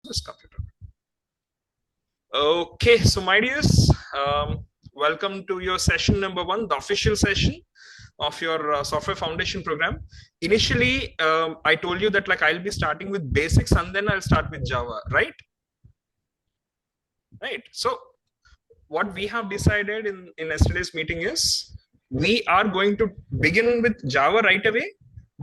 this computer. Okay, so my dears, welcome to your session number 1, the official session of your software foundation program. Initially, I told you that like I'll be starting with basics and then I'll start with Java, right? Right. So what we have decided in yesterday's meeting is we are going to begin with Java right away,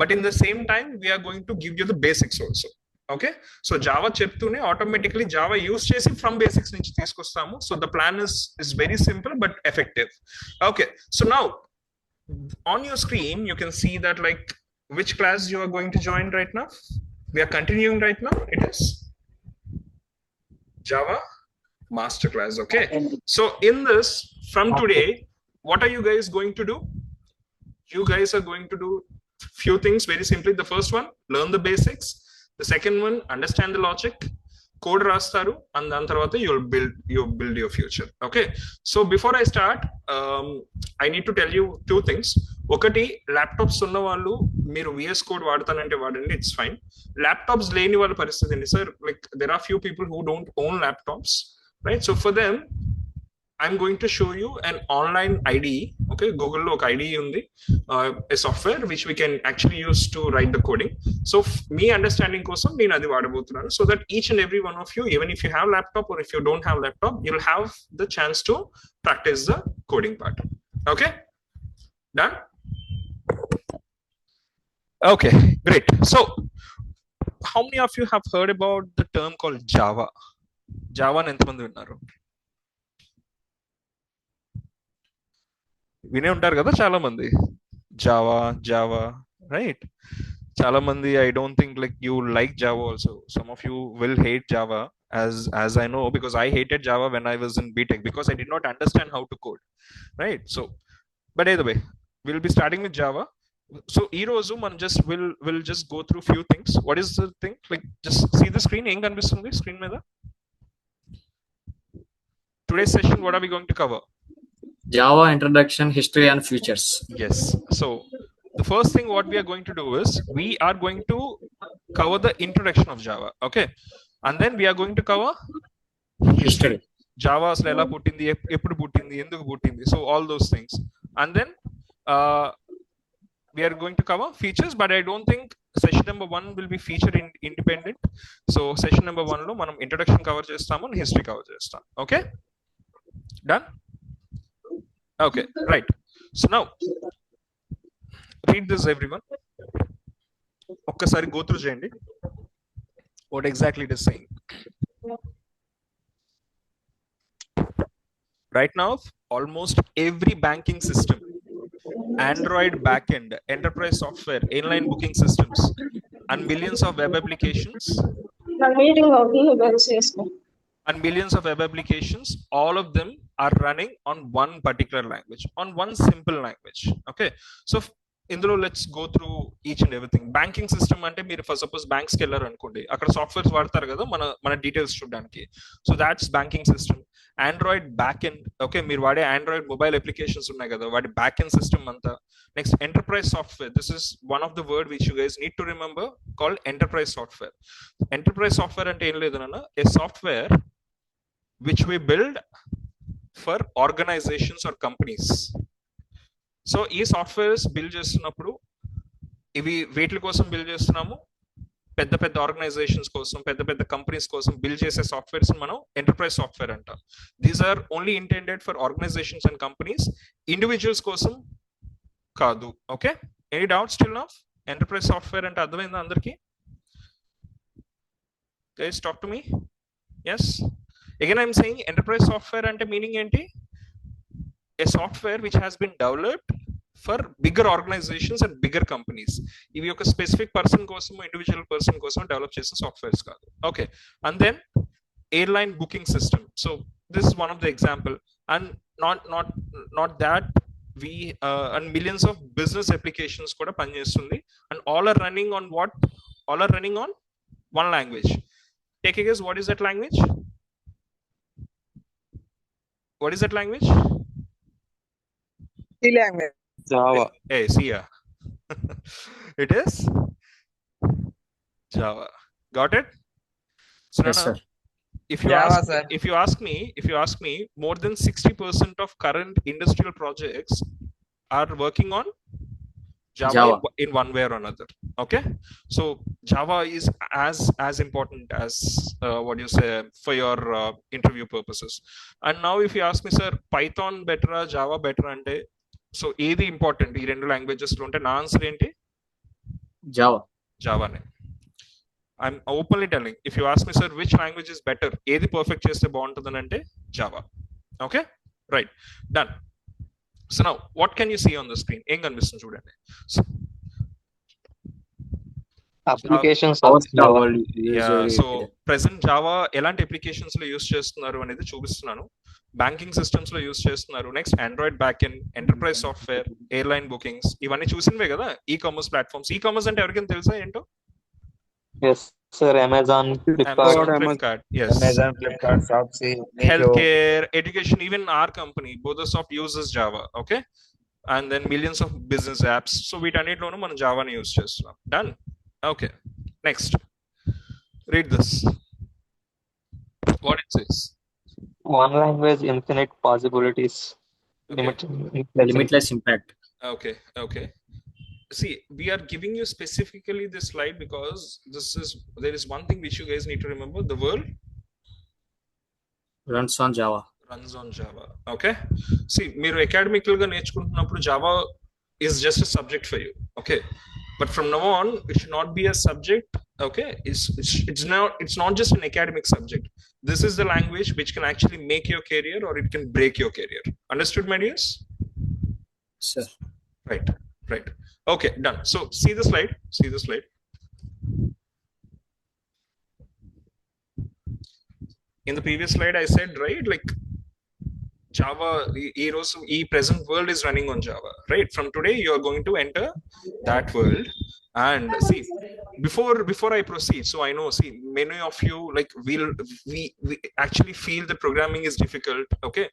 but in the same time, we are going to give you the basics also. Okay, so Java చెప్తూనే automatically Java use చేసి from basics నుంచి తీసుకొస్తాము. So the plan is very simple but effective. Okay, so now on your screen you can see that like which class you are going to join right now. We are continuing right now. It is Java masterclass. Okay, so in this, from today, what are you guys going to do? You guys are going to do few things very simply. The first one, learn the basics. The second one, understand the logic. Code rastaru, and then tarvata you'll build your future. Okay, so before I start, I need to tell you two things. ఒకటి, laptops ఉన్న వాళ్ళు మీరు VS code వాడతానంటే వాడండి, it's fine. Laptops లేని వాళ్ళ పరిస్థితి ఏంటి sir? Like there are few people who don't own laptops, right? So for them, I'm going to show you an online IDE. Okay, Google lo oka IDE undi, a software which we can actually use to write the coding. So me understanding kosam nenu adi vaadabothunanu, so that each and every one of you, even if you have laptop or if you don't have laptop, you'll have the chance to practice the coding part. Okay, done? Okay, great. So how many of you have heard about the term called Java? Java అని ఎంతమంది విన్నారు? వినే ఉంటారు కదా చాలా మంది. Java right. చాలా మంది, I don't think like you like Java also. Some of you will hate Java, as I know, because I hated Java when I was in BTech because I did not understand how to code, right? So but either way, we'll be starting with Java. So ee roju man will just go through few things. What is the thing? Like just see the screen. Em kanipistundi screen మీద? Today's session, what are we going to cover? Java introduction, history and futures. Yes. So the first thing what we are going to do is we are going to cover the introduction of Java. Okay, and then we are going to cover History. Java aslu ela puttindi, eppudu puttindi, enduku puttindi, so all those things. And then we are going to cover features, but I don't think session number 1 will be feature independent. So session number 1 lo manam introduction cover chestamu and history cover chestam. Okay, done? Okay, right. So now read this everyone. ఒక్కసారి go through చేయండి what exactly it is saying. Right now, almost every banking system, Android backend, enterprise software, inline booking systems, and millions of web applications, all of them are running on one particular language, on one simple language. Okay, so ఇందులో let's go through each and everything. Banking system అంటే మీరు for suppose బ్యాంక్స్కి వెళ్ళారు అనుకోండి, అక్కడ softwares వాడతారు కదా మన details చూడడానికి. So that's banking system. Android back end, okay, మీరు వాడే ఆండ్రాయిడ్ మొబైల్ అప్లికేషన్స్ ఉన్నాయి కదా, వాటి బ్యాక్ ఎండ్ సిస్టమ్ అంతా. Next enterprise software. This is one of the word which you guys need to remember, called enterprise software. Enterprise software అంటే ఏం లేదు నాన్న, a software which we build for organizations or companies. So ఈ softwares build చేస్తున్నప్పుడు ఇవి వేటి కోసం build చేస్తున్నాము? పెద్ద పెద్ద ఆర్గనైజేషన్స్ కోసం, పెద్ద పెద్ద కంపెనీస్ కోసం బిల్డ్ చేసే సాఫ్ట్వేర్స్ మనం ఎంటర్ప్రైజ్ సాఫ్ట్వేర్ అంటాం. These are only intended for organisations and companies, individuals కోసం కాదు. Okay, any doubts still now? Enterprise software అంటే అర్థమైందా అందరికి? Guys talk to me. Yes, again I'm saying enterprise software ante meaning enti, a software which has been developed for bigger organizations and bigger companies. ivi oka specific person kosam, individual person kosam develop chese softwares kaadu. Okay, and then airline booking system. So this is one of the example, and not that we and millions of business applications kuda pan chestundi, and all are running on what? All are running on one language. Take a guess, what is that language? What is that language? C language. Java. Hey, see ya. It is Java. Got it? So Yes, Nana, sir. if you Java, ask sir. if you ask me, more than 60% of current industrial projects are working on Java, Java. in one way or another. Okay, so Java is as important as what you say for your interview purposes. And now if you ask me, sir, Python better, Java better ante, so ఏది important ఈ రెండు languages లో అంటే నా answer ఏంటి? Java. జావానే. I'm openly telling, if you ask me sir which language is better, ఏది perfect చేస్తే బాగుంటుందని అంటే Java. Okay, right, done. So now what can you see on the screen? ఏం కనిపిస్తుంది చూడండి. Applications Java. So present Java ఎలాంటి applications లో use చేస్తున్నారు అనేది చూపిస్తున్నాను. బ్యాంకింగ్ సిస్టమ్స్ లో యూస్ చేస్తున్నారు. Next Android back end, enterprise software, airline bookings, ఇవన్నీ చూసినవే కదా. E commerce platforms. E commerce అంటే ఎవరికైనా తెలుసా ఏంటో? Yes, sir. Amazon, Flipkart, yes. Amazon, Flipkart, Shopsy, Meesho. Healthcare, education, even our company, Bodosoft uses Java, okay? And then millions of business apps. So వీటన్నిటిలోనూ మనం జావాని use చేస్తున్నాం. Done. Okay. Next. Read this. What it says. one language, infinite possibilities, Okay. Limitless impact. Okay. See, we are giving you specifically this slide because there is one thing which you guys need to remember. The world Runs on Java. runs on Java. Okay. See, మీరు academical గా నేర్చుకుంటున్నప్పుడు Java is just a subject for you. Okay. But from now on, it should not be a subject. Okay. It's not just an academic subject. This is the language which can actually make your career or it can break your career. Understood, my dears? Sir. Right. Okay, done. So see the slide. In the previous slide, I said, right, like Java, e present world is running on Java, right? From today, you are going to enter that world. And see, before I proceed, so I know, see, many of you like we actually feel that programming is difficult. Okay,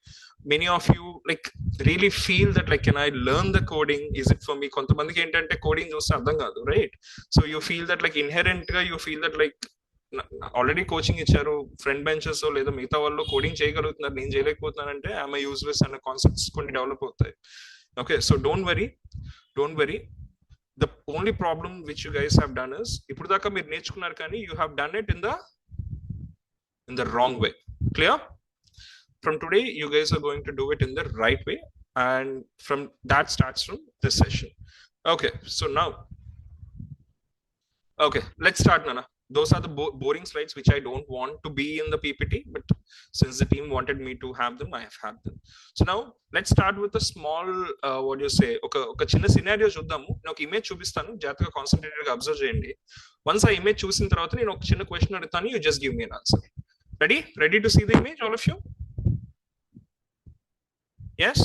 many of you like really feel that like, can I learn the coding? Is it for me? కొంతమందికి ఏంటంటే coding చూస్తే అర్థం కాదు, right? So you feel that like inherent గా you feel that like already coaching ఇచ్చారు, front benches లేదా మిగతా వాళ్ళు కోడింగ్ చేయగలుగుతున్నారు, నేను చేయలేకపోతున్నానంటే ఐఎమ్ యూజ్లెస్ అనే కాన్సెప్ట్స్ కొన్ని డెవలప్ అవుతాయి. Okay, so don't worry. The only problem which you guys have done is, ఇప్పుడు దాకా మీరు నేర్చుకున్నారు కానీ you have done it in the wrong way. Clear? From today, you guys are going to do it in the right way, and from that starts from this session. Okay, so now, okay, let's start, Nana. Those are the boring slides which I don't want to be in the PPT, but since the team wanted me to have them, I have had them. So now let's start with a small what do you say, ఒక చిన్న scenario చూద్దాము. నేను ఒక image చూపిస్తాను, జాగ్రత్తగా concentrated గా observe చేయండి. Once ఆ ఇమేజ్ చూసిన తర్వాత నేను ఒక చిన్న క్వశ్చన్ అడుగుతాను, you just give me an answer. Ready to see the image, all of you? Yes?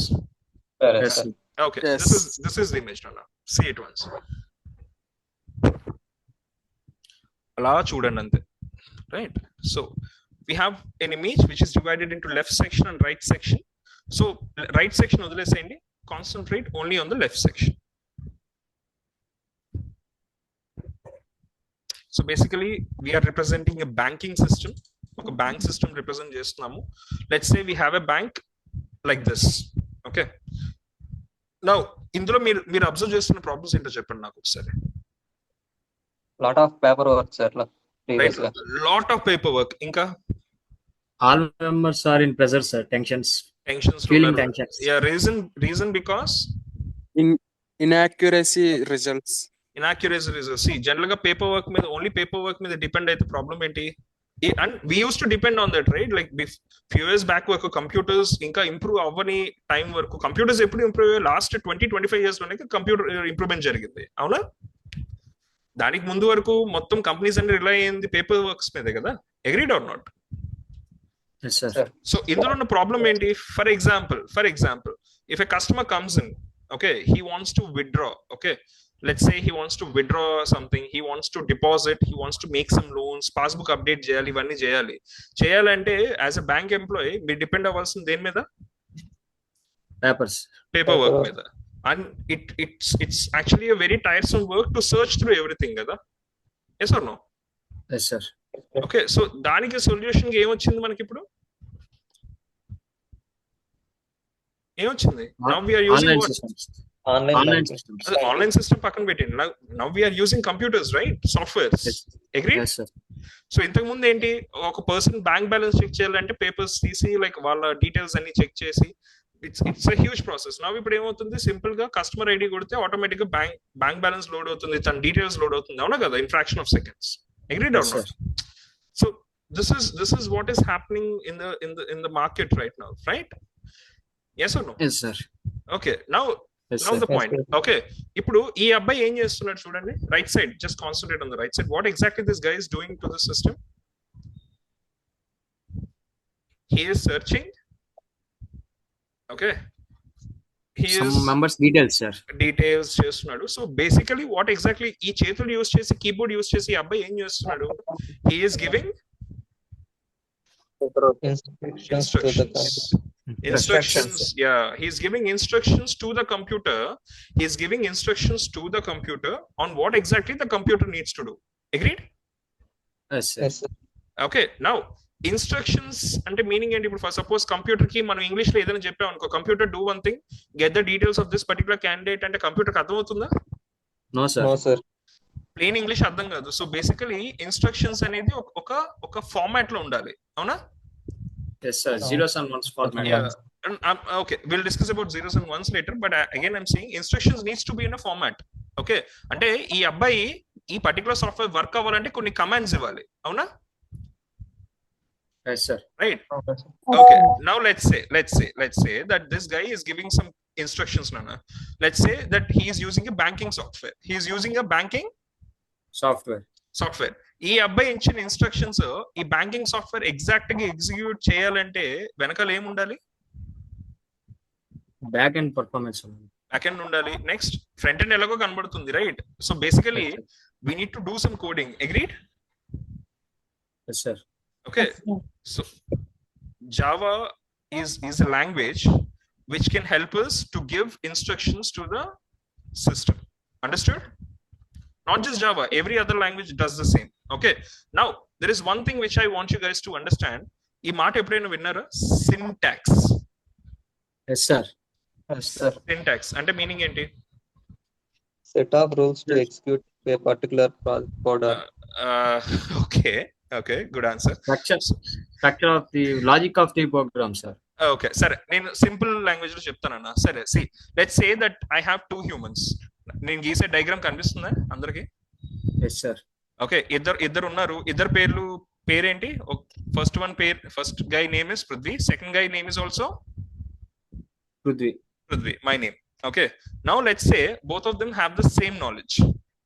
Yes. Okay, Yes. this is the image, Nana. See it once. అలా చూడండి అంతే, right? So we have an image which is divided into left section and right section. So right section వదిలేసేయండి, concentrate only on the left section. So basically we are representing a banking system. ఒక bank system represent చేస్తున్నాము. Let's say we have a bank like this. Okay, now ఇందులో మీరు observe చేస్తున్న problems ఏంటో చెప్పండి నాకు ఒకసారి. lot of paperwork, sir. Right, lot of paperwork. ఇంకా All members are in pressure, sir. Tensions. Feeling tensions. Yeah, reason because Inaccuracy results. See, generally paperwork మీద only paper మీద డిపెండ్ అయితే ప్రాబ్లం ఏంటి? And we used to depend on that, right? Like few years back వరకు computers ఇంకా improve అవ్వని time వరకు, computers ఎప్పుడు improve అయ్యాయి? లాస్ట్ 20-25 years లోనే కంప్యూటర్ ఇంప్రూవ్మెంట్ జరిగింది, అవునా? దానికి ముందు వరకు మొత్తం కంపెనీస్ అన్ని రిలై అయ్యింది పేపర్ వర్క్స్ మీదే కదా. Agreed or not? Yes, sir. So ఇందులో ఉన్న ప్రాబ్లం ఏంటి? For example if a customer comes in, okay, he wants to withdraw, okay, let's say he wants to withdraw something, he wants to deposit, he wants to make some loans, passbook update చేయాలి, ఇవన్నీ చేయాలంటే as a bank employee మీరు depend అవ్వాల్సింది దేని మీద? Paper work మీద. And it's actually a very tiresome work to search through everything, kada? Yes or no? Yes, sir. Okay, so దానికి solution ఏమొచ్చింది మనకి ఇప్పుడు? ఏమొచ్చింది? Now we are using online what? Systems. Online online language. Systems. Online system పక్కన పెట్టండి. Now we are using computers, right? Softwares. Agree? Yes, sir. So ఇంతకు ముందు ఏంటి, ఒక పర్సన్ బ్యాంక్ బ్యాలెన్స్ చెక్ చేయాలంటే పేపర్స్ తీసి లైక్ వాళ్ళ డీటెయిల్స్ అన్ని చెక్ చేసి it's a huge process. Now ఇప్పుడు ఏమవుతుంది, సింపుల్ గా కస్టమర్ ఐడి కొడితే ఆటోమేటిక్ గా బ్యాంక్ బ్యాలెన్స్ లోడ్ అవుతుంది, తన డీటెయిల్స్ లోడ్ అవుతుంది, అవునా కదా? In fraction of seconds. Agreed or Yes, not? So this is what is happening in the market right now, right? Yes or no? Yes, sir. Okay, now Yes, the sir. point. Okay, ఇప్పుడు ఈ అబ్బాయి ఏం చేస్తున్నాడు చూడండి, right side, just concentrate on the right side. What exactly this guy is doing to the system? He is searching. Okay, he Some is members details, sir. Details చేస్తున్నాడు. So basically what exactly ఈ చేతులు use చేసి, keyboard use చేసి ఈ అబ్బాయి ఏం చేస్తున్నాడు? He is giving instructions. Yeah, he's giving instructions to the computer. He's giving instructions to the computer on what exactly the computer needs to do. Agreed? Yes, sir. Yes, sir. Okay, now instructions అంటే meaning ఏంటి? ఇప్పుడు for suppose computer కి మనం English లో ఏదైనా చెప్పాం అనుకో, computer do one thing, get the details of this particular candidate అంటే కంప్యూటర్ కి అర్థమవుతుందా? No, sir. No, sir. Plain English అర్థం కాదు. సో బేసికలీ ఇన్స్ట్రక్షన్స్ అనేది ఒక ఫార్మాట్ లో ఉండాలి, అవునా? Yes, sir. Zeros and ones format. Yeah. And okay, we'll discuss about zeros and ones later, but again I'm saying instructions needs to be in a format. Okay, అంటే ఈ అబ్బాయి ఈ particular software work అవ్వాలంటే కొన్ని commands ఇవ్వాలి, అవునా? Yes, sir. Right. Okay, sir. Okay, now let's say that this guy is giving some instructions, Nana. Let's say that he is using a banking software. He is using a banking Software. ఈ అబ్బాయి ఇచ్చిన instructions ఈ banking software exact గా execute చేయాలంటే వెనకాల ఏముండాలి? Back end performance. Back end ఉండాలి. Next front end ఎలాగో కనబడుతుంది, right? So basically we need to do some coding. Agreed? Yes, sir. Okay, so Java is a language which can help us to give instructions to the system. Understood? Not just Java, every other language does the same. Okay, now there is one thing which I want you guys to understand. ఈ మాట ఎప్పుడైనా విన్నారా? Syntax. Yes, sir. Yes, sir. Syntax అంటే meaning ఏంటి? Set of rules to execute a particular product. Okay, good answer. Structure of the logic of the program, sir. Okay, సరే, నేను simple language లో చెప్తానన్నా. సరే, see let's say that I have 2 humans. నేను గీసే diagram కనిపిస్తుందా అందరికి? Yes, sir. Okay, ఇద్దరు ఉన్నారు. ఇద్దరు పేరేంటి? First guy name is Prithvi, second guy name is also Prudvi. My name. Okay, now let's say both of them have the same knowledge.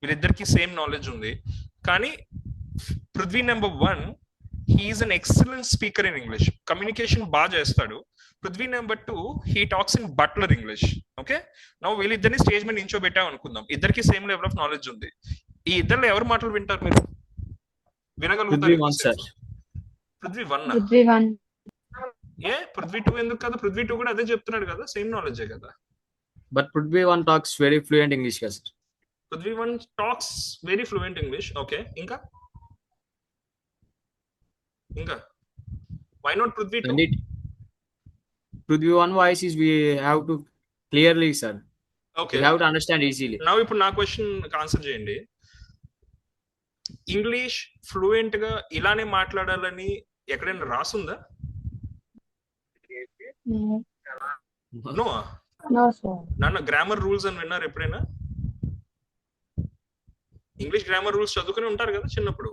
వీళ్ళిద్దరికి same knowledge ఉంది. కానీ Prithvi number 1, he is an excellent speaker in English. Communication బాగా చేస్తాడు. Prithvi number 2, he talks in butler English. Okay, now వీళ్ళిద్దరిని stage మీద నించోబెట్టాం అనుకుందాం. ఇద్దరికి same level of knowledge ఉంది. ఈ ఇద్దరు ఎవరు మాటలు వింటారు మీరు? వినగలుగుతారు? Prudvi 1, sir. పృథ్వీ 1. పృథ్వీ 1. ఏ పృథ్వీ 2 ఎందుకు కదా? పృథ్వీ 2 కూడా అదే చెప్తున్నాడు కదా, సేమ్ నాలెడ్జే కదా. But Prudvi 1 talks very fluent English, sir. Prithvi 1 talks very fluent English. Okay, ఇంకా why not Prudhvi 2? And Prudhvi 1 voice is we have to clearly, sir. Okay, We have to understand easily. now ఇప్పుడు నా question answer చేయండి. English fluent గా ఇలానే మాట్లాడాలని ఎక్కడైనా రాసుందా? No. No, sir. నాన్న grammar rules అని విన్నారు ఎప్పుడైనా? ఇంగ్లీష్ గ్రామర్ రూల్స్ చదువుకుని ఉంటారు కదా చిన్నప్పుడు.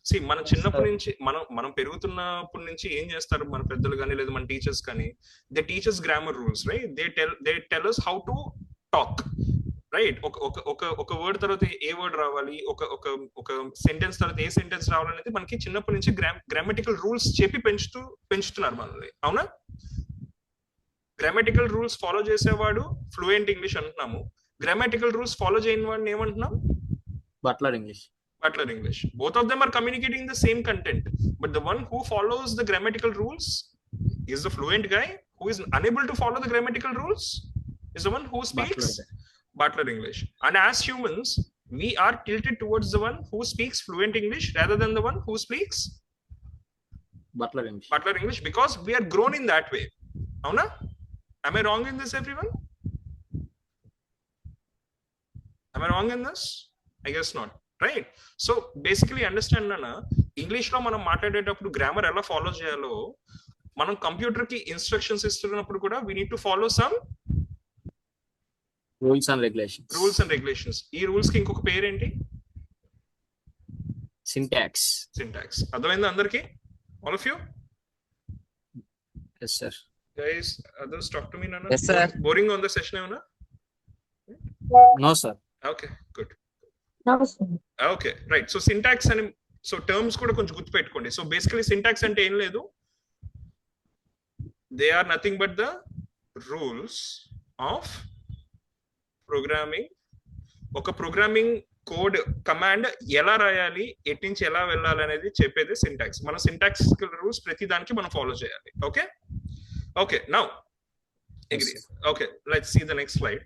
సి మన చిన్నప్పటి నుంచి మనం పెరుగుతున్నప్పటి నుంచి ఏం చేస్తారు మన పెద్దలు కానీ లేదా మన టీచర్స్ కానీ, they teachers grammar rules, right? They tell us how to talk, right? ఒక వర్డ్ తర్వాత ఏ వర్డ్ రావాలి, ఒక సెంటెన్స్ తర్వాత ఏ సెంటెన్స్ రావాలనేది మనకి చిన్నప్పటి నుంచి గ్రామటికల్ రూల్స్ చెప్పి పెంచుతున్నారు మనల్ని, అవునా? గ్రామటికల్ రూల్స్ ఫాలో చేసేవాడు ఫ్లూయెంట్ ఇంగ్లీష్ అంటున్నాము. గ్రామటికల్ రూల్స్ ఫాలో చేయని వాడిని ఏమంటున్నాం? Butler English. Butler English. Both of them are communicating the same content, but the one who follows the grammatical rules is the fluent guy. Who is unable to follow the grammatical rules is the one who speaks Butler English. And as humans, we are tilted towards the one who speaks fluent English rather than the one who speaks Butler English. Butler English, because we are grown in that way. Avuna? Am I wrong in this, everyone? Am I wrong in this? I guess not, right? So basically understand nana, English లో మనం మాట్లాడేటప్పుడు grammar ఎలా follow చేయాలో మనం computer కి instructions ఇస్తున్నప్పుడు కూడా we need to follow some Rules and regulations. Rules and regulations. ఈ రూల్స్ కి ఇంకొక పేరు ఏంటి? Syntax. సింటాక్స్. అర్థమైందా అందరికి? All of you Yes, sir. Guys, others talk to me nana. Yes, sir. Boring on the session ఏమన్నా? No, sir. Okay, good. No, sir. Okay, right. So syntax అని, so terms కూడా కొంచెం గుర్తు పెట్టుకోండి. So basically syntax అంటే ఏం లేదు, they are nothing but the rules of programming. ఒక ప్రోగ్రామింగ్ కోడ్ కమాండ్ ఎలా రాయాలి, ఎటు నుంచి ఎలా వెళ్ళాలి అనేది చెప్పేది సింటాక్స్. మన సింటాక్స్ రూల్స్ ప్రతి దానికి మనం ఫాలో చేయాలి. Okay okay, now agree. Okay, let's see the next slide.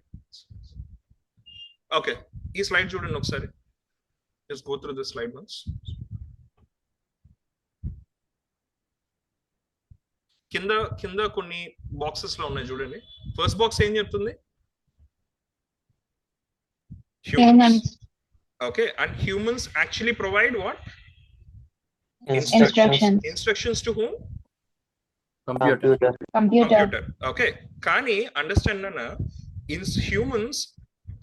Okay, ఈ స్లైడ్ చూడండి ఒకసారి. Just go through the slide once. కింద కొన్ని బాక్సెస్ లో ఉన్నాయి చూడండి. ఫస్ట్ బాక్స్ ఏం చెప్తుంది? Humans. Okay, and humans actually provide what? Instructions. Instructions to whom? Computer. Computer. Okay, కానీ అండర్స్టాండ్ అన్న, హ్యూమన్స్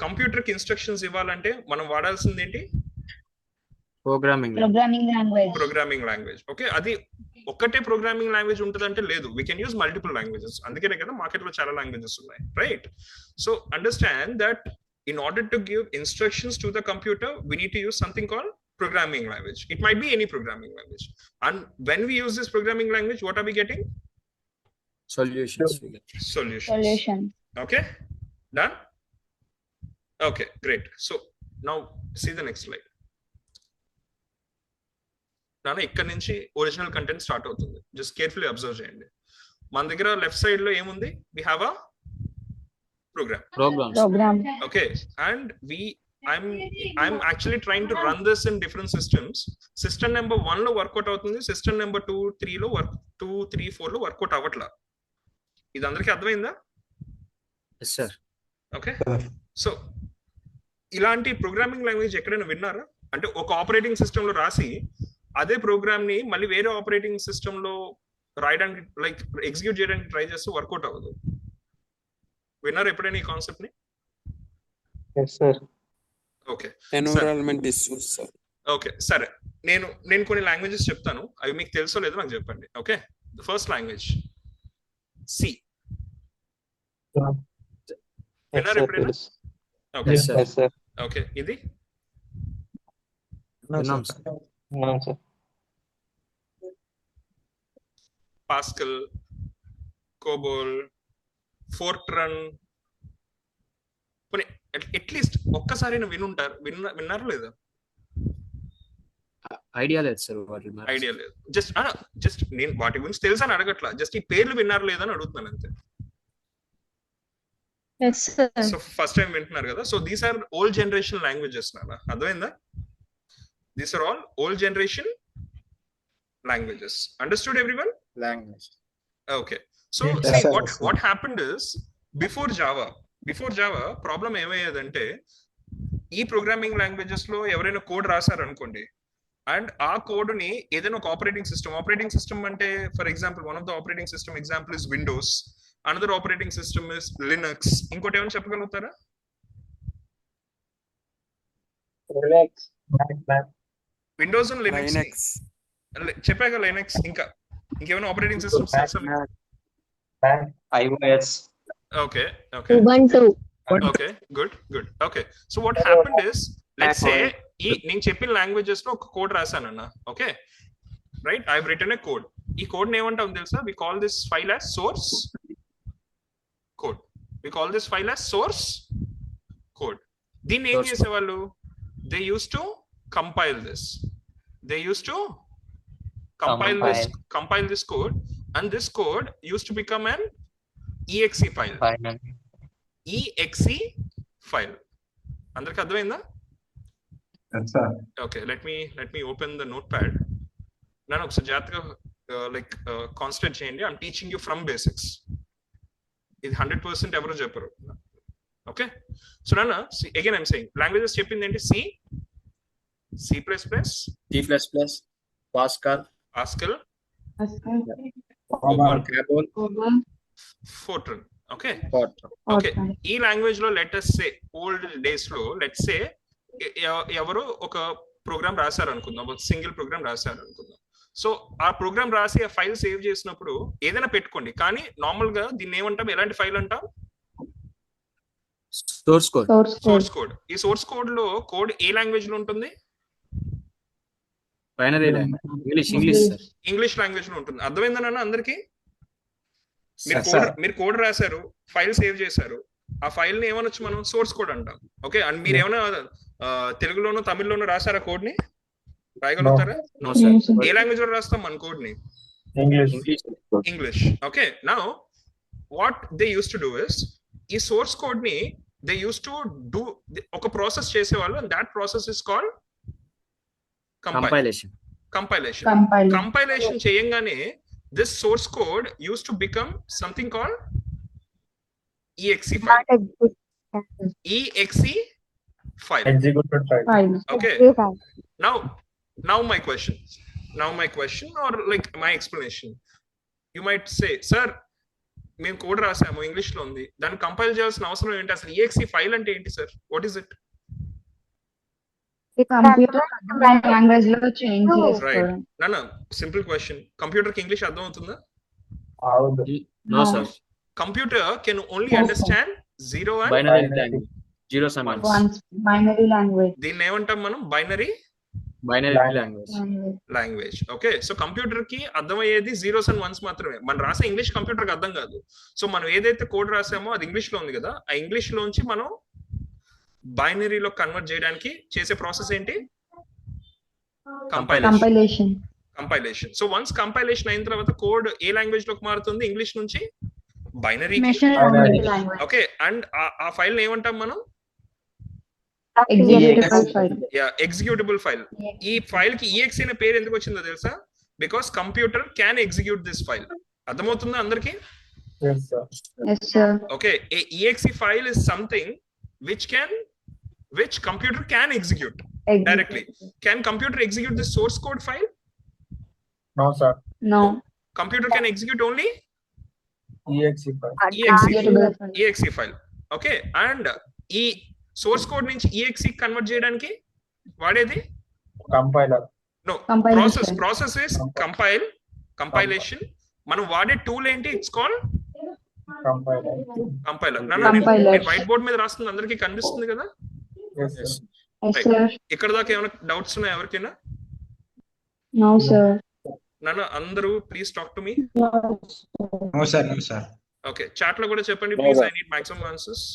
కంప్యూటర్ కి ఇన్స్ట్రక్షన్స్ ఇవ్వాలంటే మనం వాడాల్సింది ఏంటి? Programming. Programming language. Programming language. Okay, అది ఒక్కటే ప్రోగ్రామింగ్ లాంగ్వేజ్ ఉంటుందంటే లేదు, we can use multiple languages. అందుకనే కదా మార్కెట్ లో చాలా లాంగ్వేజెస్ ఉన్నాయి, right? So understand that in order to give instructions to the computer, we need to use something called programming language. It might be any programming language. And when we use this programming language, what are we getting? Solutions. we get. Solution. Okay, done? Okay, great. So now see the next slide. నాన్న ఇక్కడ నుంచి original content start అవుతుంది. Just carefully observe చేయండి. మన దగ్గర left side లో ఏముంది? We have a Programs. Program. Okay, and I'm actually trying to run this in different systems. System number 1 లో వర్కౌట్ అవుతుంది, సిస్టమ్ నెంబర్ 2, 3 లో 2, 3, 4 లో వర్కౌట్ అవ్వట్లా. ఇది అందరికీ అర్థమైందా? Yes, sir. ఓకే, సో ఇలాంటి ప్రోగ్రామింగ్ లాంగ్వేజ్ ఎక్కడైనా విన్నారా? అంటే ఒక ఆపరేటింగ్ సిస్టమ్ లో రాసి అదే ప్రోగ్రామ్ ని మళ్ళీ వేరే ఆపరేటింగ్ సిస్టమ్ లో రాయడానికి, లైక్ ఎగ్జిక్యూట్ చేయడానికి ట్రై చేస్తే వర్కౌట్ అవ్వదు. విన్నారు ఎప్పుడైనా ఈ కాన్సెప్ట్ ని? Yes, sir. Okay, environment issues sir. Okay సరే, నేను కొన్ని లాంగ్వేజెస్ చెప్తాను, అవి మీకు తెలుసో లేదో నాకు చెప్పండి. Okay, the first language C. విన్నారు ఎప్పుడైనా? Okay, Yes, sir. Yes, sir. Okay, ఇది Vinnam, sir. No, sir. Pascal, COBOL, Fortran. కొన్ని అట్లీస్ట్ ఒక్కసారి విన్నారా లేదా? Idea లేదు sir. What it matters. Idea లేదు. జస్ట్ నేను వాటి గురించి తెలుసు అని అడగట్లా, జస్ట్ ఈ పేర్లు విన్నారు లేదా అని అడుగుతున్నాను అంతే. Yes, sir. So first time వింటున్నారు కదా. So these are old generation languages నాన్న, అర్థమైందా? These are all old generation languages. Understood everyone? Language. Okay, so Yes, see, sir. what happened is, before Java problem ఏమయ్యేదంటే, ఈ programming languages లో ఎవరైనా code రాశారు అనుకోండి, అండ్ ఆ కోడ్ ని ఏదైనా ఒక ఆపరేటింగ్ సిస్టమ్ అంటే, for example one of the operating system example is Windows, another operating system is Linux. ఇంకోటి ఏమైనా చెప్పగలుగుతారా? Windows and Linux Linux. చెప్పాక, లైనక్స్ ఇంకేమైనా ఆపరేటింగ్ సిస్టమ్స్ తెలుసా? iOS. Okay, okay. Ubuntu. Okay, good. Okay, so what happened is, let's say నేను చెప్పిన languages లో ఒక కోడ్ రాశానన్నా. Okay, right, I have written a code. ఈ కోడ్ ని ఏమంటాం తెలుసా? We call this file as source code. దీన్ని ఏం చేసేవాళ్ళు? They use to compile this. Compile this code, and this code used to become an exe file. Exe file. అందరికి అర్థమైందా? Yes, sir. Okay, let me open the notepad. Nana ఒకసారి జాగ్రత్తగా like concentrate చేయండి. I'm teaching you from basics. ఇది 100% ఎవరు చెప్పరు. Okay, so నాన్న again I'm saying languages చెప్పింది ఏంటి? C, C++, Pascal, Fortran. Okay, Fortran. ఈ లాంగ్వేజ్ లో let us say old days లో లెట్స్ సే ఎవరు ఒక ప్రోగ్రామ్ రాశారు అనుకుందాం, ఒక సింగిల్ ప్రోగ్రామ్ రాశారు అనుకుందాం. సో ఆ ప్రోగ్రామ్ రాసి ఆ ఫైల్ సేవ్ చేసినప్పుడు ఏదైనా పెట్టుకోండి, కానీ నార్మల్ గా దీన్ని ఏమంటాం, ఎలాంటి ఫైల్ అంటాం? Source code. ఈ సోర్స్ కోడ్ లో కోడ్ ఏ లాంగ్వేజ్ లో ఉంటుంది? binary language, English sir. English language లో ఉంటుంది. అర్థమైందన్నా అందరికి? Yes, sir. మీరు కోడ్ రాశారు, ఫైల్ సేవ్ చేశారు, ఆ ఫైల్ ని ఏమనొచ్చు మనం? సోర్స్ కోడ్ అంటాం. ఓకే, అండ్ మీరు ఏమైనా తెలుగులోనో తమిళ్లోనో రాశారా కోడ్ ని? రాయగలుగుతారా? No sir. ఏ లాంగ్వేజ్ లో రాస్తాం మన కోడ్ ని? English. English. Okay, now what they use to do is, ఈ సోర్స్ కోడ్ ని దే యూస్ టు డూ ఒక ప్రాసెస్ చేసేవాళ్ళు, and that process is called Compilation. Compilation చేయంగానే this source code use to become something called exe file. Executed file. Okay, now my question or like my explanation. You might say, sir, మేము code రాసాము, English లో ఉంది, దాన్ని compile చేయాల్సిన అవసరం ఏంటి? అసలు exe file అంటే ఏంటి sir? What is it? Computer language లో చేంజ్ చేసుకోవడం. నాన్న సింపుల్ క్వశ్చన్, కంప్యూటర్ కి ఇంగ్లీష్ అర్థం అవుతుందా? No sir. Computer can only understand 0 and Binary language, zeros and ones. Once binary language. దీన్ని ఏమంటాం మనం? Binary Binary language. Language. Okay, so computer కి అర్థమయ్యేది జీరోస్ అండ్ వన్స్ మాత్రమే. మనం రాసే ఇంగ్లీష్ కంప్యూటర్ కి అర్థం కాదు. సో మనం ఏదైతే కోడ్ రాసామో అది ఇంగ్లీష్ లో ఉంది కదా, ఆ ఇంగ్లీష్ లోంచి మనం బైనరీలో కన్వర్ట్ చేయడానికి చేసే ప్రాసెస్ ఏంటి? కంపైలేషన్. సో వన్స్ కంపైలేషన్ అయిన తర్వాత కోడ్ ఏ లాంగ్వేజ్ లోకి మారుతుంది? ఇంగ్లీష్ నుంచి బైనరీ. ఓకే, అండ్ ఆ ఫైల్ ఏమంటాం మనం? Executable file. ఈ ఫైల్ కి exe అనే పేరు ఎందుకు వచ్చిందో తెలుసా? Because computer can execute this file. అర్థమవుతుందా అందరికి? Yes, sir. Yes sir. Okay, A exe file is something which computer can execute directly. Can computer execute the source code file? No, sir. No. Computer can execute only exe file. exe file. Okay, and ఈ source code నుంచి exe convert చేయడానికి వాడేది Compiler. No Compilation. Process is compilation. మనం వాడే tool ఏంటి? It's called Compiler. Compiler. Compiler. White board మీద రాస్తుంది, అందరికీ కనిపిస్తుంది కదా? Yes, yes. Yes sir. ఇక్కడ దాకా ఏమైనా డౌట్స్ ఉన్నాయా ఎవరికైనా? No sir. నాన్న అందరూ please talk to me. No, sir. No, sir. Okay, chat లో కూడా చెప్పండి please. I need maximum answers.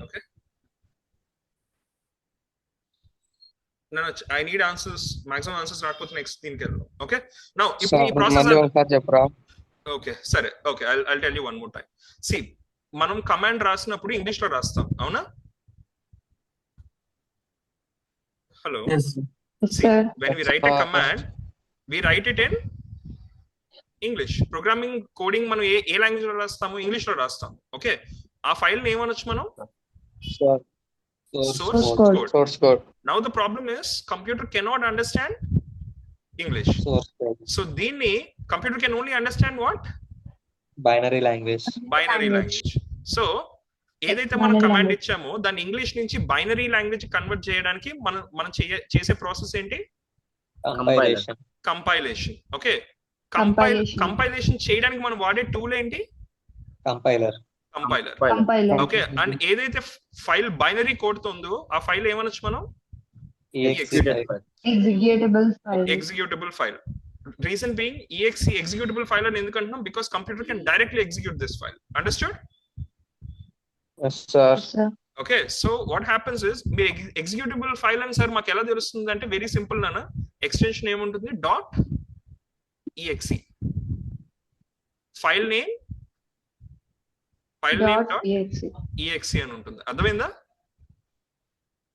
Okay, I need answers. Maximum answers రాకపోతే నెక్స్ట్ దీనికి వెళ్దాం. ఓకే, నౌ ఇప్పుడు ఈ ప్రాసెస్. చెప్పరా? ఓకే సరే, okay I'll tell you one more time. See, మనం కమాండ్ రాసినప్పుడు ఇంగ్లీష్ లో రాస్తాం, అవునా? Hello. Yes. Yes sir. When we write a command, we write it in English. Programming coding మనం ఏ లాంగ్వేజ్ లో రాస్తాము? ఇంగ్లీష్ లో రాస్తాము. ఓకే, ఆ ఫైల్ ని ఏమనొచ్చు మనం? Source code. Now the problem is computer cannot understand English. Source code. So దీన్ని computer can only understand what? Binary language. Binary language. So ఏదైతే మనం కమాండ్ ఇచ్చామో దాన్ని ఇంగ్లీష్ నుంచి బైనరీ లాంగ్వేజ్ కన్వర్ట్ చేయడానికి మనం చేసే ప్రాసెస్ ఏంటి? కంపైలేషన్. ఓకే, కంపైలేషన్ చేయడానికి మనం వాడే టూల్ ఏంటి? కంపైలర్. ఓకే, అండ్ ఏదైతే ఫైల్ బైనరీ కోడ్ తో ఉందో ఆ ఫైల్ ఏమనొచ్చు మనం? Executable file. Reason being exe executable file అని ఎందుకంటున్నాం? Because computer can directly execute this file. Understood? Yes, sir. Okay, so what happens is, మీ ఎగ్జిక్యూటబుల్ ఫైల్ అని సార్ మాకు ఎలా తెలుస్తుంది అంటే వెరీ సింపుల్ నాన్న. ఎక్స్టెన్షన్ ఏముంటుంది? .exe. ఫైల్ నేమ్ .exe అని ఉంటుంది. అర్థమైందా?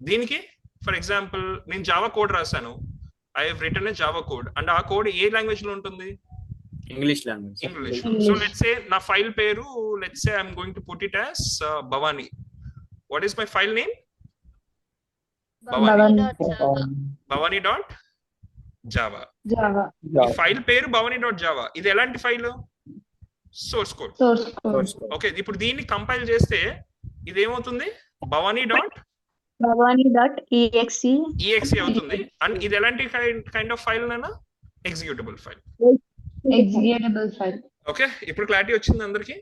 దీనికి ఫర్ ఎగ్జాంపుల్ నేను జావా కోడ్ రాశాను, I have written a Java code and ఆ కోడ్ ఏ లాంగ్వేజ్ లో ఉంటుంది? English language. English. English. So let's say నా ఫైల్ పేరు, let's say I'm going to put it as Bhavani. What is my file name? Bhavani. Bhavani dot Java. Java. ఈ file పేరు Bhavani dot Java. ఇది ఎలాంటి ఫైల్? Source code. Source code. Okay, ఇప్పుడు దీన్ని compile చేస్తే ఇది ఏమవుతుంది? Bhavani dot Bhavani.exe. ఈఎక్సి అవుతుంది. అండ్ ఇది ఎలాంటి కైండ్ ఆఫ్ ఫైల్ అయినా? Executable file. Executable file. Okay, ఇప్పుడు క్లారిటీ వచ్చింది అందరికి?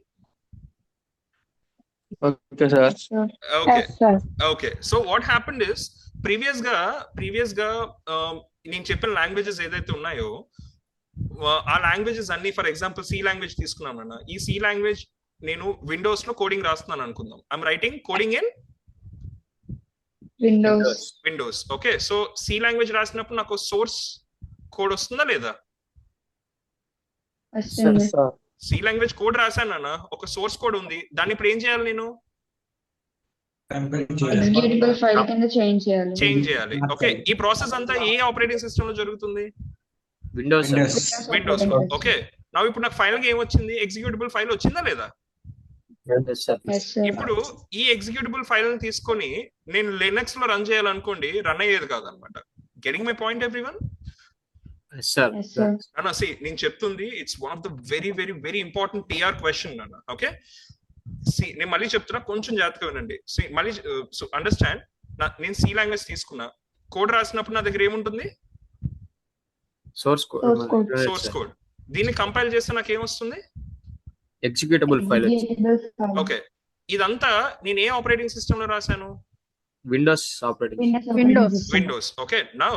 Okay, sir. Okay Yes, sir. Okay. So what happened is previous గా నేను చెప్పిన లాంగ్వేజెస్ ఏదైతే ఉన్నాయో ఆ లాంగ్వేజెస్ అన్ని, ఫర్ ఎగ్జాంపుల్ సి లాంగ్వేజ్ తీసుకున్నాను. ఈ సి లాంగ్వేజ్ నేను విండోస్ లో కోడింగ్ రాస్తున్నాను అనుకుందాం. I'm writing coding in Windows. Okay, so C language రాసినప్పుడు నాకు సోర్స్ కోడ్ వస్తుందా లేదా? వస్తుంది. Sir. సి లాంగ్వేజ్ కోడ్ రాశాను అన్న, ఒక సోర్స్ కోడ్ ఉంది. దాన్ని ఇప్పుడు ఏం చేయాలి? నేను Executable file కింద చేంజ్ చేయాలి. చేంజ్ చేయాలి. ఓకే, ఈ ప్రాసెస్ అంతా ఏ ఆపరేటింగ్ సిస్టమ్ లో జరుగుతుంది? విండోస్. విండోస్ లో. ఓకే, నా ఇప్పుడు నాకు ఫైనల్ గా ఏం వచ్చింది? ఎగ్జిక్యూటబుల్ ఫైల్ వచ్చిందా లేదా? Yes, sir. ఇప్పుడు ఈ ఎగ్జిక్యూటబుల్ ఫైల్ ని తీసుకొని నేను లినక్స్ లో రన్ చేయాలనుకోండి, రన్ అయ్యేది కాదనమాట. Getting my point everyone? Sir. Yes, sir. అన్న సి నేను చెప్తుంది it's one of the very very very important TR question అన్న. ఓకే, సి నేను మళ్ళీ చెప్తున్నా, కొంచెం జాగ్రత్తగా వినండి. సి మళ్ళీ సో అండర్స్టాండ్, నేను సి లాంగ్వేజ్ తీసుకున్నా, కోడ్ రాసినప్పుడు నా దగ్గర ఏముంటుంది? Source code. Source code. Source code. దీన్ని కంపైల్ చేస్తే నాకు ఏమొస్తుంది? Executable file. Executable file. Okay, ఇదంతా నేను ఏ ఆపరేటింగ్ సిస్టమ్ లో రాశాను? Windows operating. Windows. system. Windows. Okay, now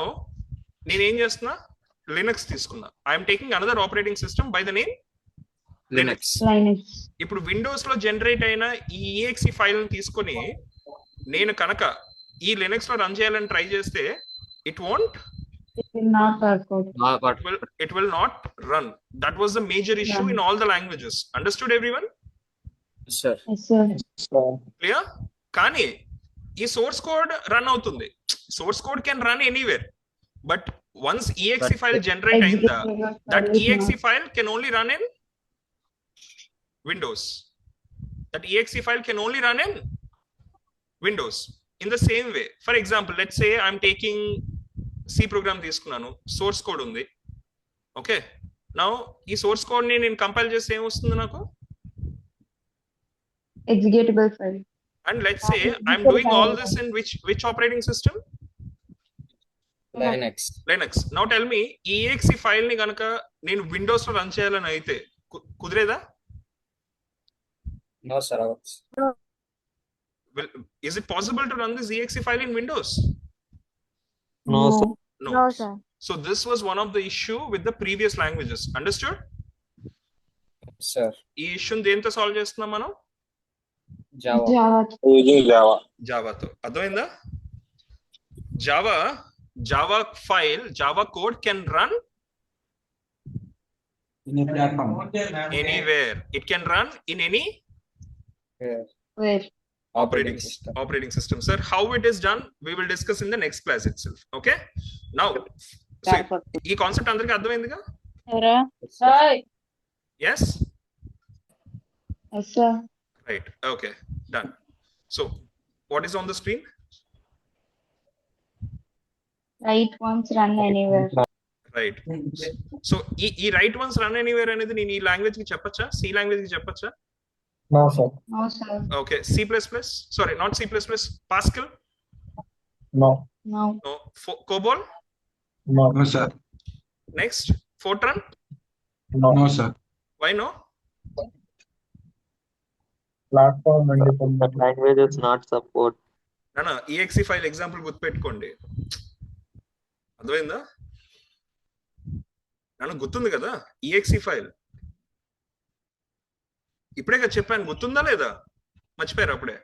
నేను ఏం చేస్తున్నా? లినక్స్ తీసుకున్నా. I'm taking another operating system by the name Linux. Linux. ఇప్పుడు విండోస్ లో జనరేట్ అయిన ఈ ఈఎక్సి ఫైల్ ని తీసుకొని నేను కనుక ఈ లినక్స్ లో రన్ చేయాలని ట్రై చేస్తే it won't, It will not work out. it will not run. That was the major issue in all the languages. Understood everyone? Sir. Yes, sir. Clear? కానీ ఈ సోర్స్ కోడ్ రన్ అవుతుంది. Source code can run anywhere, but once exe file generate అయిందా, Executable that file is exe not- file can only run in Windows. That exe file can only run in Windows. In the same way, for example, let's say I'm taking C program తీసుకున్నాను, source code ఉంది. Okay, now ఈ source code ని నేను compile చేస్తే ఏం వస్తుంది నాకు? Executable file. And let's say I'm doing all this in which operating system? Linux. Linux. Now tell me, exe file ని గనక నేను విండోస్ లో రన్ చేయాలని అయితే కుదిరేదా? No, sir. Well, is it possible to run this exe file in Windows? No, sir. No. No, sir. So this was one of the issue with the previous languages. Understood? Sir. ఈ ఇష్యూని దేంతో solve చేస్తున్నాం మనం? Java. Java. జావాతో. అర్థమైందా? Java file, Java code can run Any platform. anywhere. It can run in any Where? operating system. Sir, how it is done we will discuss in the next class itself. Okay, now so ఈ concept అందరికి అర్థమైందిగా? Yes, Yes, sir. right. Okay, done. So what is on the screen? Write once, run anywhere. Right. So ఈ right once run anywhere అనేది నేను ఈ language కి చెప్పొచ్చా? C language కి చెప్పొచ్చా? No, sir. No, sir. Okay, C++, sorry, not C++, Pascal, No. No. no, COBOL, No. No, sir. next, Fortran, No. No, sir. why no? Platform independent. That languages not support. నానా exe file example గుర్తుపెట్టుకోండి. అర్థమైందా? నాన్న గుర్తుంది కదా exe file? ఇప్పుడే కదా చెప్పాను, గుర్తుందా లేదా? మర్చిపోయారు అప్పుడే?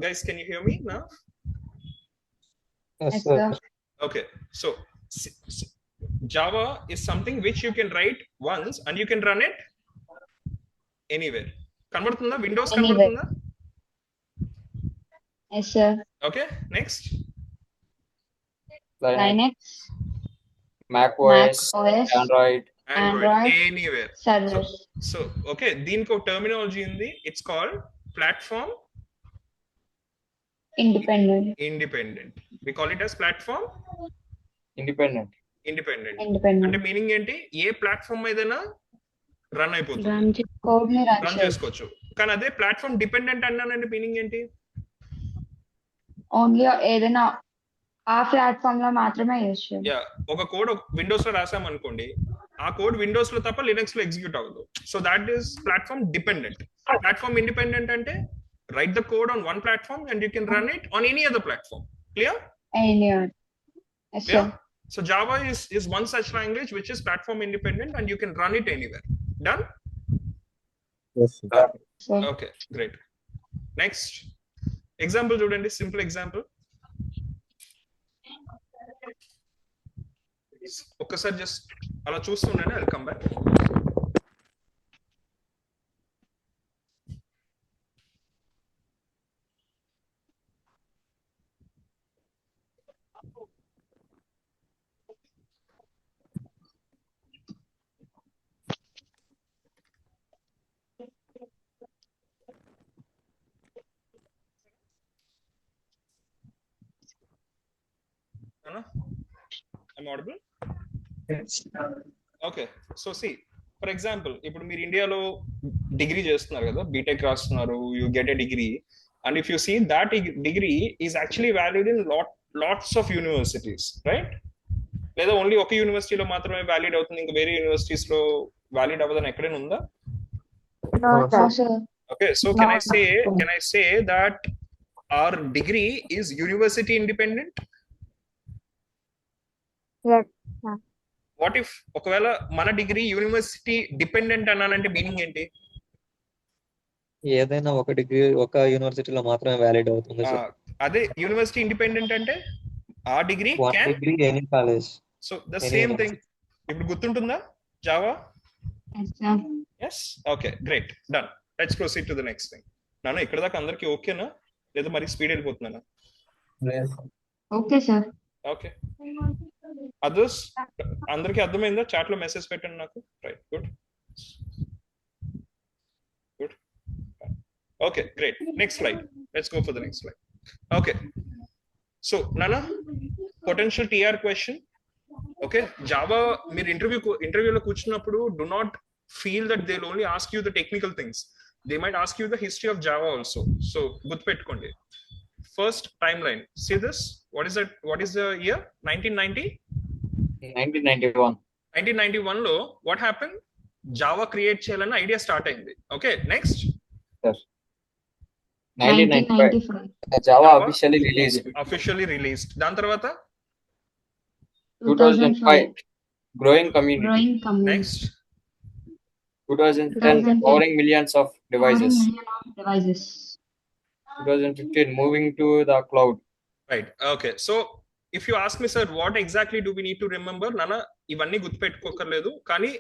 guys, can you hear me now? Yes, Yes, sir. sir. Okay, so Java is something which you can write once and you can run it anywhere. కనబడుతుందా? Windows Anywhere. కనబడుతుందా? Yes, sir. Okay, next. Linux, Mac Mac OS, OS, Android. Android, anywhere. servers. So okay, దీనికి ఒక terminology ఉంది. It's called platform Independent. independent. We call it as platform Independent. independent. అంటే Independent. Meaning ఏంటి? ఏ platform ఏదైనా run అయిపోతుంది, Code ని run run చేయొచ్చు. చేసుకోవచ్చు. కానీ అదే ప్లాట్ఫామ్ డిపెండెంట్ అన్నానంటే మీనింగ్ ఏంటి? ఓన్లీ ఏదైనా ఆ ప్లాట్ఫామ్ లో మాత్రమే యూజ్ చేయాలి. యా, ఒక కోడ్ విండోస్ లో రాసాం అనుకోండి, ఆ కోడ్ విండోస్ లో తప్ప లినక్స్ లో ఎగ్జిక్యూట్ అవ్వదు. So that is platform dependent. Platform independent అంటే write the code on one platform and you can run it on any other platform. Clear? Anywhere. Yes, sir. Yeah. So Java is one such language which is platform independent and you can run it anywhere. Done? Yes, sir. Sir. Okay, great. Next example చూడండి, simple example. ఒక్కసారి just అలా చూస్తుండండి, I'll come back. I'm audible? Okay, so see for example ఇప్పుడు మీరు ఇండియాలో degree చేస్తున్నారు కదా, B Tech రాస్తున్నారు, you get a degree, and if you see that degree is actually valid in lots of universities, right? లేదా only ఒక యూనివర్సిటీలో మాత్రమే వ్యాలిడ్ అవుతుంది, ఇంకా వేరే యూనివర్సిటీస్ లో వ్యాలిడ్ అవ్వదని ఎక్కడైనా ఉందా? No, sir. Okay, so can I say that our degree is university independent? Yes. What if ఒకవేళ మన డిగ్రీ యూనివర్సిటీ డిపెండెంట్ అన్నానంటే మీనింగ్ ఏంటి? ఏదైనా ఒక డిగ్రీ ఒక యూనివర్సిటీలో మాత్రమే వ్యాలిడ్ అవుతుంది సార్. అదే యూనివర్సిటీ ఇండిపెండెంట్ అంటే ఆ degree one can, degree any college. So the same thing. ఇప్పుడు గుర్తుంటుందా Java? Yes, sir. Yes, okay, great, done. Let's proceed to the next thing. నాన్న ఇక్కడ దాకా అందరికి ఓకేనా, లేదా మరి స్పీడ్ వెళ్ళిపోతున్నానా? Okay, sir. ఓకే, అదర్స్ అందరికి అర్థమైందా? చాట్ లో మెసేజ్ పెట్టండి నాకు. Right, good good, okay, great. Next slide, let's go for the next slide. Okay, so నానా potential TR question. Okay, Java మీరు ఇంటర్వ్యూలో కూర్చున్నప్పుడు do not feel that they'll only ask you the technical things, they might ask you the history of Java also. So gurtupettukondi. First timeline, see this, what is the year? 1991. 1991 లో what happened? Java create చేయాలన్న idea start అయింది. Okay, next. Sir. 1995. Java officially released. దాని తర్వాత 2005. Growing community. Next 2010. Powering millions of devices. 2015. Moving to the cloud. Right. Okay. So if you ask me, sir, what exactly do we need to remember? Nana, ఇవన్నీ గుర్తుపెట్టుకోకర్లేదు, కానీ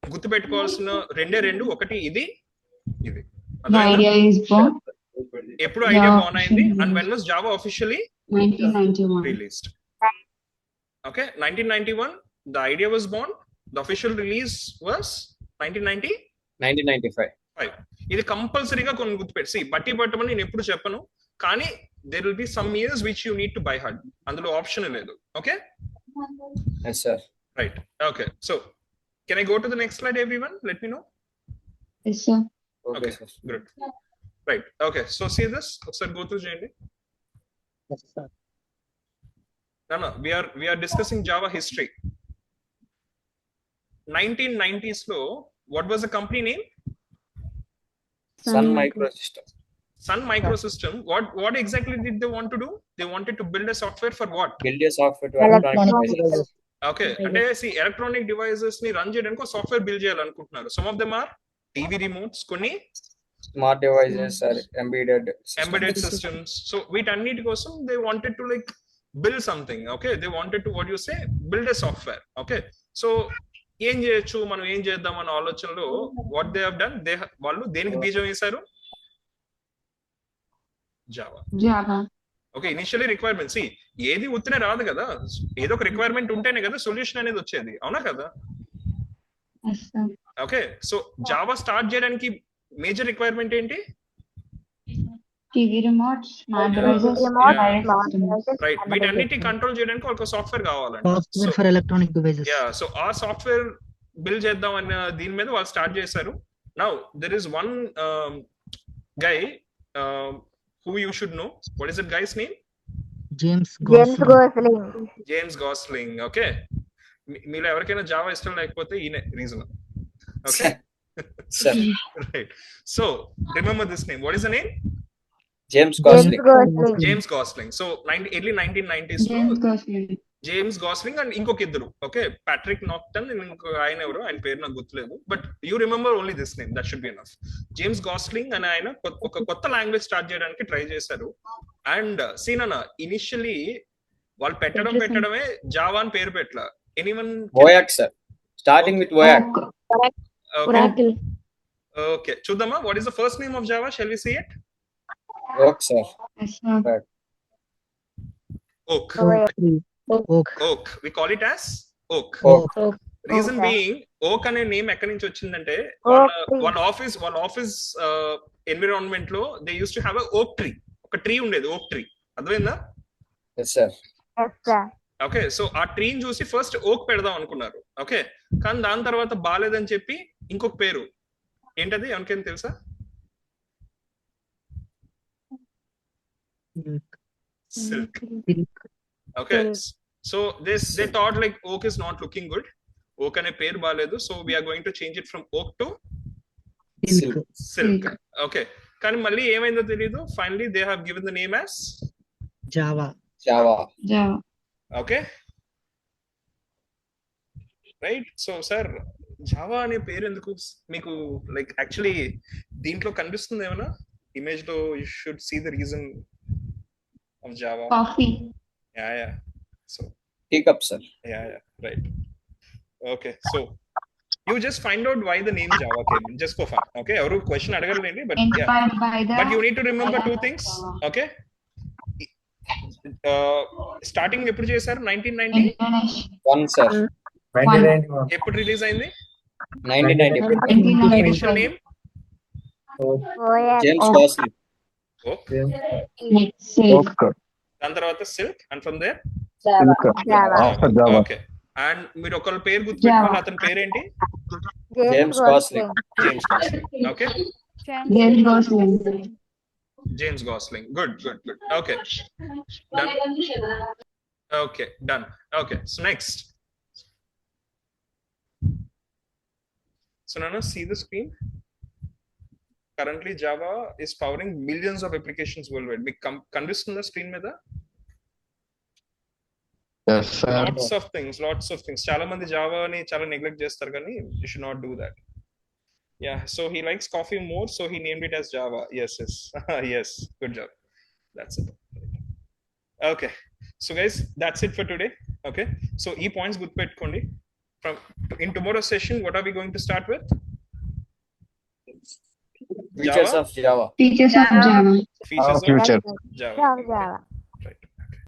గుర్తుపెట్టుకోవాల్సిన రెండు, ఒకటి ఇది. The idea is born. ఎప్పుడు idea బాన్ అయింది? And when was Java officially 1991. released? Okay, 1991 the idea was born. The official release was 1995. ఇది కంపల్సరీగా కొన్ని గుర్తుపెట్టి బట్టి పట్టమని నేను ఎప్పుడు చెప్పను, కానీ there will be some years which you need to by heart. అందులో ఆప్షన్ లేదు. Okay, Yes, sir. Right. Okay, so can I go to the next slide, everyone? Let me know. Yes, sir. Okay, Sir. good. Right. Okay, so see this, ఒకసారి go through చేయండి. No, we are discussing Java history. 1990s లో what was the company name? Sun Microsystem. Sun Microsystem. What exactly did they want to do? They wanted to build a software for what? Build a software to Electronic devices. Okay, అంటే electronic devices ని run చేయడానికి software build చేయాలనుకుంటున్నారు. Some of them are TV remotes, కొన్ని smart devices or embedded embedded systems. systems. So వీటన్నిటి కోసం they wanted to like build something. Okay, they wanted to what you say build a software. Okay, so ఏం చేయొచ్చు, మనం ఏం చేద్దాం అన్న ఆలోచనలో what they have done, వాళ్ళు దేనికి బీజం వేశారు? Java. Java. Okay, initially requirement ఏది ఉత్తనే రాదు కదా, ఏదో ఒక రిక్వైర్మెంట్ ఉంటేనే కదా సొల్యూషన్ అనేది వచ్చేది, అవునా కదా? Yes, sir. Okay, so Java start చేయడానికి మేజర్ రిక్వైర్మెంట్ ఏంటి? TV remotes, smart devices, Remote, direct smart systems. devices, right, and వీటన్నిటి everything. కంట్రోల్ చేయడానికి ఒక సాఫ్ట్వేర్ కావాలండి. Software for electronic devices. So ఆ సాఫ్ట్వేర్ బిల్డ్ చేద్దాం అన్న దీని మీద వాళ్ళు స్టార్ట్ చేశారు. Now there is one guy who you should know. What is that guy's name? James James Gosling. Gosling. James Gosling. Okay, మీలో ఎవరికైనా జావా ఇష్టం లేకపోతే ఈయన reason. Okay, Sir, right. So remember this name. What is the name? James James Gosling. Gosling. James Gosling. So early 1990s లో James Gosling. James Gosling and ఇంకొక ఇద్దరు. Okay, Patrick నాక్టన్, ఇంకో ఆయన ఎవరు, ఆయన పేరు నాకు గుర్తులేదు, but you remember only this name, that should be enough. James Gosling అని ఆయన ఒక కొత్త లాంగ్వేజ్ స్టార్ట్ చేయడానికి ట్రై చేశారు. అండ్ సీనన్న ఇనిషియలీ వాళ్ళు పెట్టడమే జావా అని పేరు పెట్టలా. Anyone? Voyac, sir. Starting with Voyac. Oak. Oracle. Okay, చూద్దామా. What is the first name of Java? Shall we see it? Oak, sir. Yes, sir. Oak. Oak. Oak, we call it as Oak. Oak. Reason Okay. Being, ఓక్ అనే name ఎక్కడి నుంచి వచ్చిందంటే Oak tree. వాళ్ళ office environment లో they use to have ఓక్ tree. ఒక tree ఉండేది, ఓక్ ట్రీ. అర్థమైందా? Yes, sir. Yes, sir. Okay, so ఆ ట్రీని చూసి ఫస్ట్ ఓక్ పెడదాం అనుకున్నారు. ఓకే, కానీ దాని తర్వాత బాలేదని చెప్పి ఇంకొక పేరు, ఏంటది ఎవరికైనా తెలుసా? Silk. Okay, so they thought like oak is not looking good, oak అనే పేరు బాలేదు, so we're going to change it from oak to Silk. Silk. Okay, కానీ మళ్ళీ ఏమైందో తెలియదు. Finally they have given the name as Java. Java. Java. Okay, right. So sir, Java అనే పేరు ఎందుకు మీకు లైక్ యాక్చువల్లీ దీంట్లో కనిపిస్తుంది ఏమైనా ఇమేజ్ లో? You should see the reason of Java. Coffee. Yeah. So Teacup, sir. yeah, right. Okay, so you just find out why the name Java came in, just for fun. Okay, ఎవరు question అడగలేండి, but yeah, Inspired by the. but you need to remember two things. Okay, starting ఎప్పుడు చేశారు? 1990. International. 1, sir. ఎప్పుడు release అయింది? 1990. Initial name Voyac. James Oak. Gosling. Oak, Let's say. దాని తర్వాత silk, and from there Java. After Java. Okay. And మీరు ఒకళ్ళ పేరు గుర్తుపెట్టుకోవాలి, అతని పేరేంటి? James Gosling. James Gosling. Okay, James Gosling. James Gosling. Good. Okay, done. Okay, done. Okay, so next. So now see the screen. Currently Java is powering millions of applications worldwide. మీకు కనిపిస్తుందా screen మీద? Yes, sir. Lots of things. చాలా మంది జావాని చాలా neglect చేస్తారు, కానీ you should not do that. Yeah, so he likes coffee more, so he named it as Java. Yes. Yes, good job. That's it. Okay, so guys, that's it for today. Okay, so ఈ points గుర్తుపెట్టుకోండి. From in tomorrow's session, what are we going to start with? Features of Java. Features of Java. Features of Future. Java. Java.